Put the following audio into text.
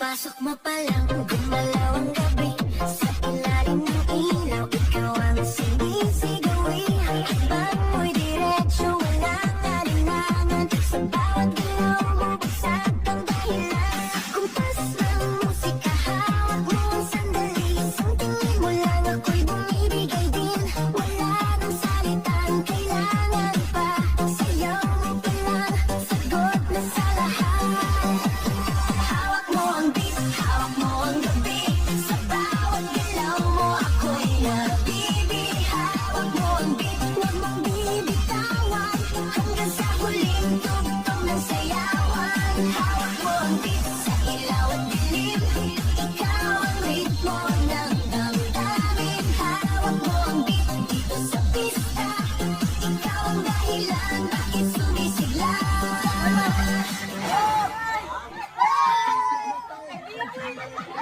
Pagpasok mo pa lang, gumalaw ang gabi. Sa ilalim ng ilaw, ikaw ang sinisigawin. Habang mo'y diretso, walang alinlangan. Sa bawat galaw mo, bagsak ang dahilan. Kumpas ng musika, hawak mo ang sandali. Isang tingin mo lang, ako'y bumibigay din. Wala nang salitang kailangan pa. Sayaw mo pa lang, sagot na sa lahat. Hawak mo ang beat, hawak mo ang gabi. Sa bawat galaw mo, ako'y nabibig. Hawak mo ang beat, huwag mong bibitawan. Hanggang sa huling tugtog ng sayawan. Hawak mo ang beat, sa ilaw at dilim. Ikaw ang ritmo ng damdamin. Hawak mo ang beat, dito sa pista. Ikaw ang dahilan, bakit sumisigla. Ay!